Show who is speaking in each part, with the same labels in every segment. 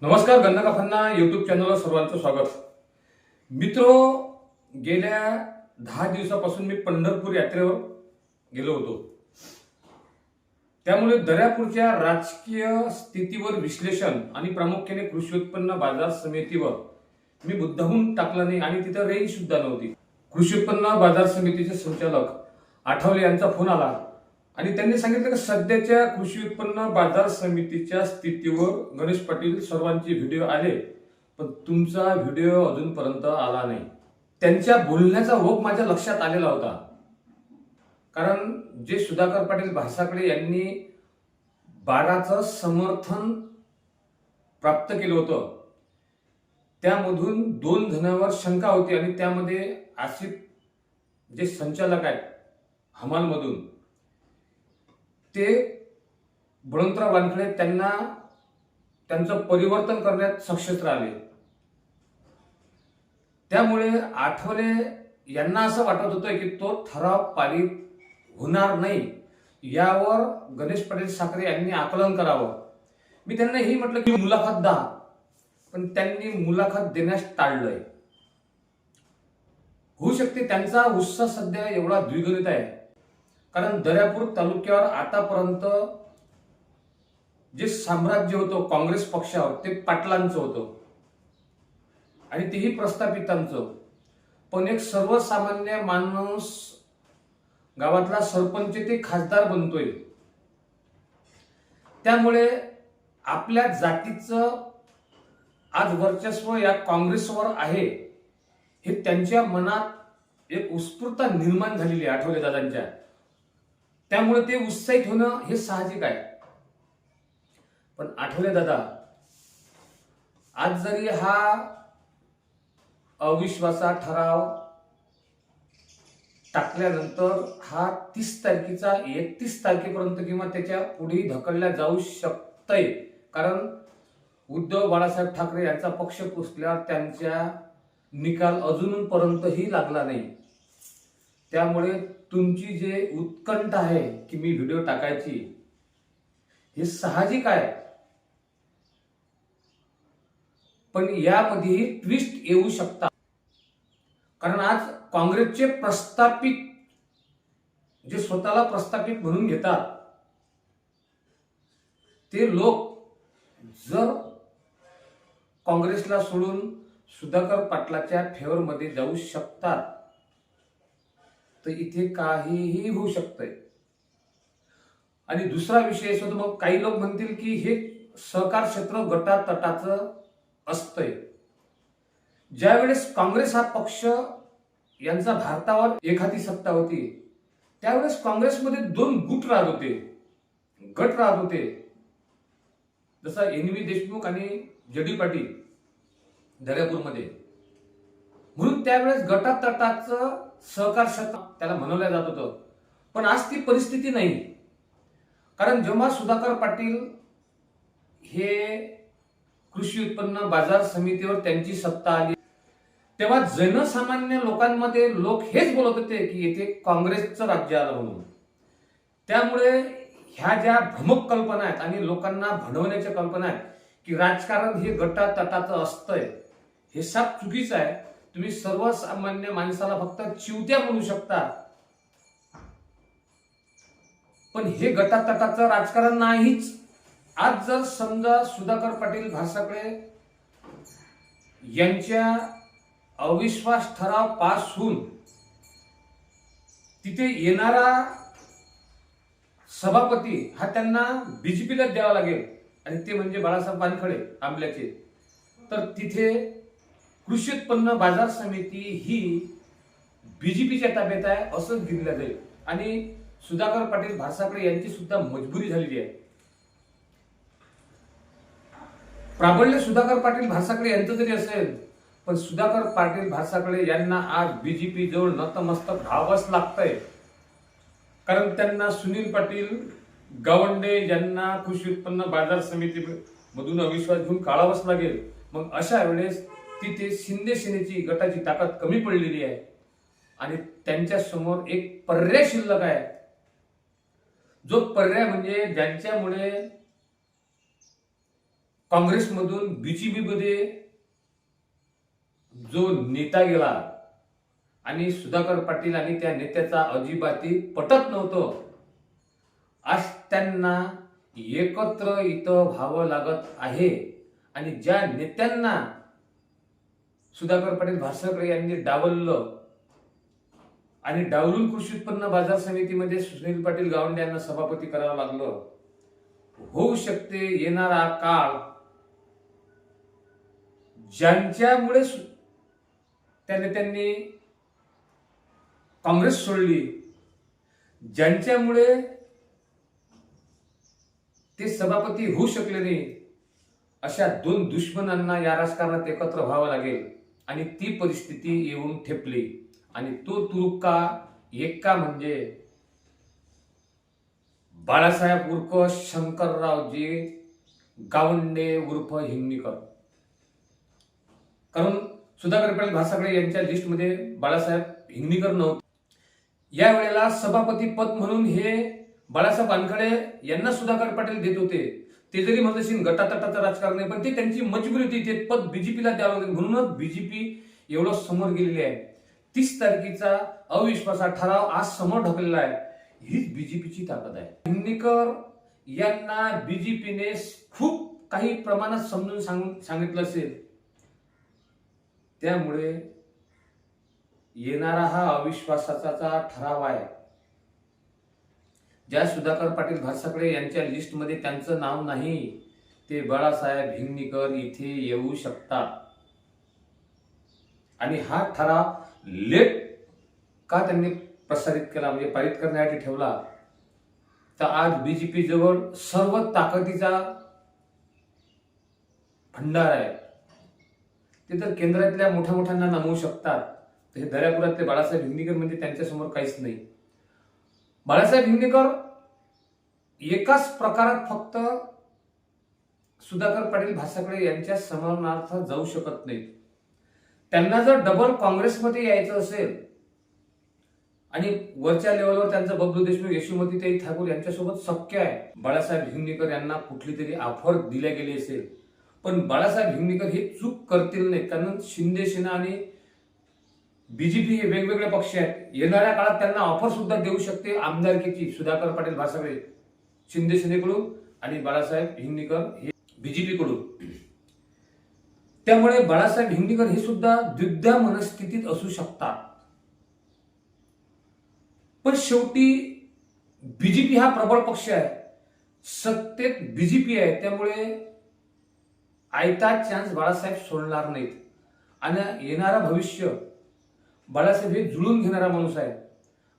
Speaker 1: नमस्कार. गन्ना फन्ना यूट्यूब चॅनलवर सर्वांचं स्वागत. मित्रो, गेल्या 10 दिवसापासून मी पंढरपूर यात्रेवर गेलो होतो. त्यामुळे दर्यापूरच्या राजकीय स्थितीवर विश्लेषण आणि प्रामुख्याने कृषी उत्पन्न बाजार समितीवर मी मुद्दामून टाकला नाही आणि तिथं रेंज सुद्धा नव्हती. कृषी उत्पन्न बाजार समितीचे संचालक आठवले यांचा फोन आला आणि त्यांनी सांगितलं की सध्याच्या कृषी उत्पन्न बाजार समितीच्या स्थितीवर गणेश पाटील सर्वांचे व्हिडिओ आले, पण तुमचा व्हिडिओ अजूनपर्यंत आला नाही. त्यांच्या बोलण्याचा ओघ माझ्या लक्षात आलेला होता. कारण जे सुधाकर पाटील भासाकडे यांनी 12चं समर्थन प्राप्त केलं होतं, त्यामधून 2 जणांवर शंका होती आणि त्यामध्ये आसिफ जे संचालक आहेत हमालमधून, ते बळवंतराव वानखडे त्यांना त्यांचं परिवर्तन करण्यात सक्सेस राहिले. त्यामुळे आठवले यांना असं वाटत होतं की तो ठराव पारित होणार नाही, यावर गणेश पाटील साखरे यांनी आकलन करावं. मी त्यांना ही म्हटलं की मुलाखत द्या, पण त्यांनी मुलाखत देण्यास टाळलंय. होऊ शकते त्यांचा उत्साह सध्या एवढा द्विगुणित आहे, कारण दर्यापूर तालुक्यावर आतापर्यंत जे साम्राज्य होतं काँग्रेस पक्षावर, ते पाटलांचं होतं आणि तेही प्रस्थापितांचं. पण एक सर्वसामान्य माणूस गावातला सरपंच ते खासदार बनतोय. त्यामुळे आपल्या जातीचं आज वर्चस्व या काँग्रेसवर आहे, हे त्यांच्या मनात एक उत्स्फूर्तता निर्माण झालेली आहे आठवले दादांच्या. त्यामुळे ते उत्साहित होणं हे साहजिक आहे. पण आठवले दादा, आज जरी हा अविश्वासा ठराव टाकल्यानंतर हा 30 तारखेचा 31 तारखेपर्यंत किंवा त्याच्या पुढे ढकलला जाऊ शकतंय, कारण उद्धव बाळासाहेब ठाकरे यांचा पक्ष पुसल्यावर त्यांचा निकाल अजूनपर्यंतही लागला नाही. त्यामुळे तुमची जे उत्कंठ आहे की मी व्हिडिओ टाकायची, हे साहजिक आहे. पण यामध्येही ट्विस्ट येऊ शकतात, कारण आज काँग्रेसचे प्रस्थापित जे स्वतःला प्रस्थापित म्हणून घेतात, ते लोक जर काँग्रेसला सोडून सुधाकर पाटलाच्या फेवरमध्ये जाऊ शकतात, तर इथे काहीही होऊ शकतंय. आणि दुसरा विषय असतो, मग काही लोक म्हणतील की हे सहकार क्षेत्र गटातटाचं असतंय. ज्यावेळेस काँग्रेस हा पक्ष यांचा भारतावर एखादी सत्ता होती, त्यावेळेस काँग्रेसमध्ये 2 गट राहत होते, जसं एन.व्ही. देशमुख आणि जडी पाटील दर्यापूरमध्ये. म्हणून त्यावेळेस गटातटाचं सहकार क्षेत्र त्याला म्हणवलं जात होतं. पण आज ती परिस्थिती नाही, कारण जेव्हा सुधाकर पाटील हे कृषी उत्पन्न बाजार समितीवर त्यांची सत्ता आली, तेव्हा जनसामान्य लोकांमध्ये लोक हेच बोलत होते की येथे काँग्रेसचं राज्य आलं म्हणून. त्यामुळे ह्या ज्या भ्रमक कल्पना आहेत आणि लोकांना भडवण्याच्या कल्पना आहेत की राजकारण हे गटातटाचं असतंय, हे साप चुकीचं आहे. तुम्ही सर्वसामान्य माणसाला फक्त चिवत्या म्हणू शकता, पण हे गटातटाचं राजकारण नाहीच. आज जर समजा सुधाकर पाटील भासाकडे यांच्या अविश्वास ठराव पास होऊन तिथे येणारा सभापती हा त्यांना बीजेपीला द्यावा लागेल, आणि ते म्हणजे बाळासाहेब वानखडे आंबल्याचे, तर तिथे कृषी उत्पन्न बाजार समिती ही बीजेपीच्या ताब्यात आहे असं गिनलं जाईल. आणि सुधाकर पाटील भासाकडे यांची सुद्धा मजबुरी झालेली आहे. प्राबल्य सुधाकर पाटील भासाकडे यांचं जरी असेल, पण सुधाकर पाटील भासाकडे यांना आज बीजेपी जवळ नतमस्तक राहावंच लागतंय, कारण त्यांना सुनील पाटील गावंडे यांना कृषी उत्पन्न बाजार समिती मधून अविश्वास घेऊन काढावंच लागेल. मग अशा वेळेस तिथे शिंदे सेनेची गटाची ताकद कमी पडलेली आहे आणि त्यांच्या समोर एक पर्याय शिल्लक आहे. जो पर्याय म्हणजे ज्यांच्यामुळे काँग्रेसमधून बीजेपी मध्ये जो नेता गेला आणि सुधाकर पाटील आणि त्या नेत्याचा अजिबाती पटत नव्हतं, आज त्यांना एकत्र इथं व्हावं लागत आहे. आणि ज्या नेत्यांना सुधाकर पाटील भातसाखळे यांनी डावललं आणि डावलून कृषी उत्पन्न बाजार समितीमध्ये सुनील पाटील गावंडे यांना सभापती करावं लागलं, होऊ शकते येणारा काळ ज्यांच्यामुळे त्या नेत्यांनी काँग्रेस सोडली, ज्यांच्यामुळे ते सभापती होऊ शकले नाही, अशा दोन दुश्मनांना या राजकारणात एकत्र व्हावं लागेल. आणि ती परिस्थिती येऊन ठेपली. आणि तो तुरुक्का एक्का म्हणजे बाळासाहेब उर्फ शंकररावजी गावंडे उर्फ हिंगणीकर. कारण सुधाकर पाटील भातसाखळे यांच्या लिस्टमध्ये बाळासाहेब हिंगणीकर नव्हते. या वेळेला सभापती पद म्हणून हे बाळासाहेब वानखडे यांना सुधाकर पाटील देत होते. ते जरी म्हणत असेल गटातटाचं राजकारण आहे, पण ते त्यांची मजबुरी होती. ते पद बीजेपीला द्यावं लागेल म्हणूनच बीजेपी एवढं समोर गेलेली आहे. 30 तारखेचा अविश्वासा ठराव आज समोर ढकललेला आहे. हीच बीजेपीची ताकद आहे. हिंगणीकर यांना बीजेपीने खूप काही प्रमाणात समजून सांगितलं असेल. त्यामुळे येणारा हा अविश्वासाचा ठराव आहे. ज्या सुधाकर पाटील भातसाखळे यांच्या लिस्टमध्ये त्यांचं नाव नाही, ते बाळासाहेब हिंगणीकर इथे येऊ शकतात. आणि हा ठराव लेट का त्यांनी प्रसारित केला, म्हणजे पारित करण्यासाठी ठेवला, तर आज बीजेपी जवळ सर्व ताकदीचा भंडार आहे. ते तर केंद्रातल्या मोठ्या मोठ्यांना नमवू शकतात. हे दर्यापुरातले बाळासाहेब हिंगणीकर म्हणजे त्यांच्यासमोर काहीच नाही. बाळासाहेब हिंगणीकर एकाच प्रकारात फक्त सुधाकर पाटील भातसाखळे यांच्या समरणार्थ जाऊ शकत नाहीत. त्यांना जर डबल काँग्रेसमध्ये यायचं असेल आणि वरच्या लेवलवर त्यांचं बबलू देशमुख, यशोमतीताई ठाकूर यांच्यासोबत शक्य आहे. बाळासाहेब हिंगणीकर यांना कुठली तरी ऑफर दिल्या गेली असेल, पण बाळासाहेब हिंगणीकर हे चूक करतील नाही. कारण शिंदे सेना आणि बीजेपी हे वेगवेगळे पक्ष आहेत. येणाऱ्या काळात त्यांना ऑफर सुद्धा देऊ शकते आमदारकीची, सुधाकर पाटील भातसाखळे शिंदे सेनेकडून आणि बाळासाहेब हिंगणीकर हे बीजेपी कडून. त्यामुळे बाळासाहेब हिंगणीकर हे सुद्धा द्विधा मनस्थितीत असू शकतात. पण शेवटी बीजेपी हा प्रबळ पक्ष आहे, सत्तेत बीजेपी आहे. त्यामुळे आयता चान्स बाळासाहेब सोडणार नाहीत. आणि येणारा भविष्य बाळासाहेब हे जुळून घेणारा माणूस आहे.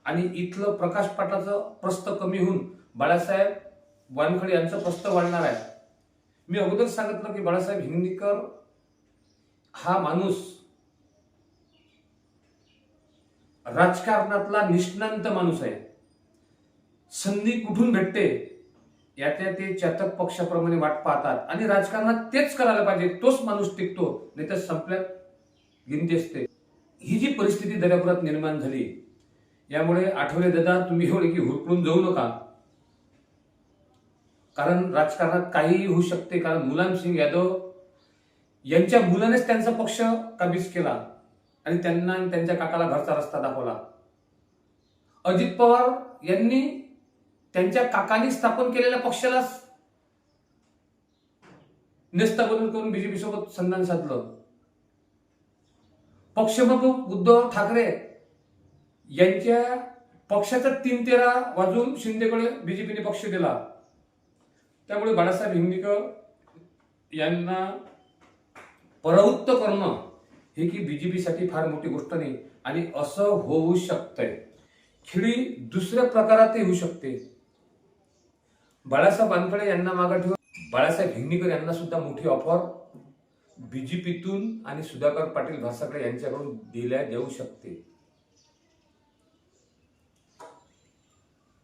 Speaker 1: आणि इथलं प्रकाश पाटलाचं प्रस्थ कमी होऊन बाळासाहेब वानखडे यांचं प्रस्थ वाढणार आहे. मी अगोदर सांगितलं की बाळासाहेब हिंगणीकर हा माणूस राजकारणातला निष्णांत माणूस आहे. संधी कुठून भेटते याच्या ते चातक पक्षाप्रमाणे वाट पाहतात आणि राजकारणात तेच करायला पाहिजे. तोच माणूस टिकतो, नाही तर संपल्यात गिनती असते. ही जी परिस्थिती दर्यापुरात निर्माण झाली, यामुळे आठवले दादा तुम्ही एवढे की हुरकळून जाऊ नका. कारण राजकारणात काहीही होऊ शकते. कारण मुलायमसिंग यादव यांच्या मुलानेच त्यांचा पक्ष काबीज केला आणि त्यांना त्यांच्या काकाला घरचा रस्ता दाखवला. अजित पवार यांनी त्यांच्या काकांनी स्थापन केलेल्या पक्षाला नेस्ताबंद करून बीजेपी सोबत संधान साधलं. पक्षप्रमुख उद्धव ठाकरे यांच्या पक्षाचा 3-13 वाजून शिंदेकडे बीजेपीने पक्ष दिला. त्यामुळे बाळासाहेब हिंगणीकर यांना परावृत्त करणं हे की बीजेपीसाठी फार मोठी गोष्ट नाही. आणि असं होऊ शकतंय. खिळी दुसऱ्या प्रकारातही होऊ शकते. बाळासाहेब वानखडे यांना मागे ठेवून बाळासाहेब हिंगणीकर यांना सुद्धा मोठी ऑफर बीजेपीतून आणि सुधाकर पाटील भातसाखळे यांच्याकडून दिल्या जाऊ शकते.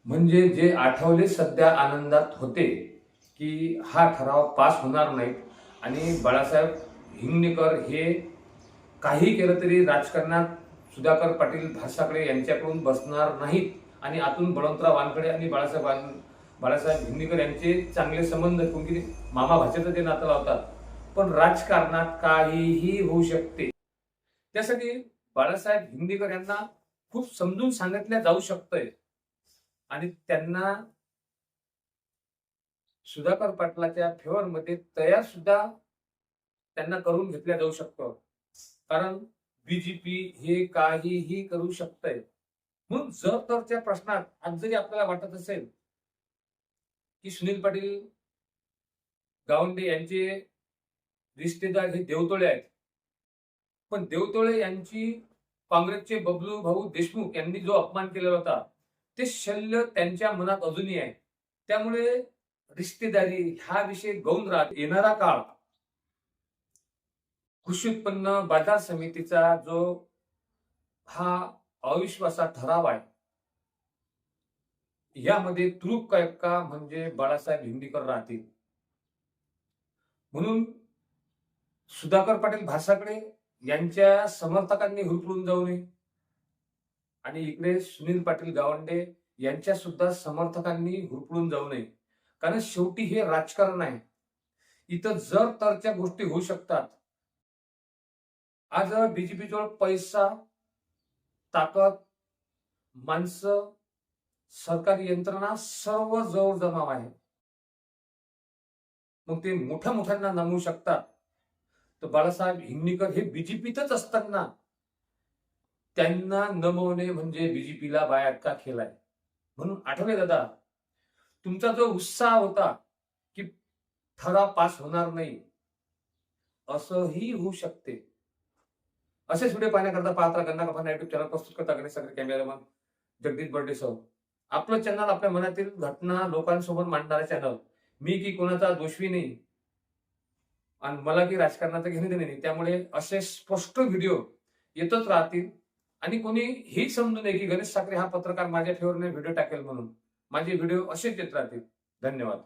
Speaker 1: म्हणजे जे आठवले सध्या आनंदात होते की हा ठराव पास होणार नाही आणि बाळासाहेब हिंगणीकर हे काही केलं तरी राजकारणात सुधाकर पाटील भातसाखळे यांच्याकडून बसणार नाहीत. आणि आतून बळवंतराव वानखडे आणि बाळासाहेब हिंगणीकर यांचे चांगले संबंध मामा भाच्याचं ते नातं लावतात, पण राजकारणात काहीही होऊ शकते. त्यासाठी बाळासाहेब हिंदीकर यांना खूप समजून सांगितल्या जाऊ शकतंय आणि त्यांना सुधाकर पाटलाच्या फेवर मध्ये तयार सुद्धा त्यांना करून घेतल्या जाऊ शकतं. कारण बीजेपी हे काहीही करू शकतंय. म्हणून जर तरच्या प्रश्नात आज जरी आपल्याला वाटत असेल की सुनील पाटील गावंडे यांचे रिश्तेदार हे देवतोळे आहेत, पण देवतोळे यांची काँग्रेसचे बबलू भाऊ देशमुख यांनी जो अपमान केलेला होता ते शल्य त्यांच्या मनात अजूनही आहे. त्यामुळे रिश्तेदारी हा विषय गौण राहत. येणारा काळ कृषी उत्पन्न बाजार समितीचा जो हा अविश्वासा ठराव आहे, यामध्ये तुरुप का म्हणजे बाळासाहेब हिंदीकर राहतील. म्हणून सुधाकर पाटील भासाकडे यांच्या समर्थकांनी हुरपळून जाऊ नये आणि इकडे सुनील पाटील गावंडे यांच्या सुद्धा समर्थकांनी हुरपळून जाऊ नये. कारण शेवटी हे राजकारण आहे. इथं जर तरच्या गोष्टी होऊ शकतात. आज बीजेपी जवळ पैसा, ताकद, माणसं, सरकारी यंत्रणा सर्व जवळ जमाव आहे. मग ते मोठ्या मोठ्यांना नमवू शकतात. तर बाळासाहेब हिंदीकर हे बीजेपीतच असताना त्यांना नमवणे म्हणजे बीजेपीला बाहेर का खेळ आहे. म्हणून आठवले दादा, तुमचा जो उत्साह होता की ठराव पास होणार नाही, असंही होऊ शकते. असेच व्हिडिओ पाहण्याकरता पाहत राहा गन्ना कफाना युट्यूब चॅनल. प्रस्तुत करता गणेश सगळे कॅमेरामन जगदीश बर्डे सर. आपलं चॅनल आपल्या मनातील घटना लोकांसोबत मांडणारे चॅनल. मी की कोणाचा दोषी नाही आणि मला की राजकारणाचं घेणे देणे नाही. त्यामुळे असे स्पष्ट व्हिडिओ येतच राहतील आणि कोणी हेही समजू नये की गणेश साखरे हा पत्रकार माझ्या फेवरने व्हिडिओ टाकेल म्हणून. माझे व्हिडिओ असेच येत राहतील. धन्यवाद.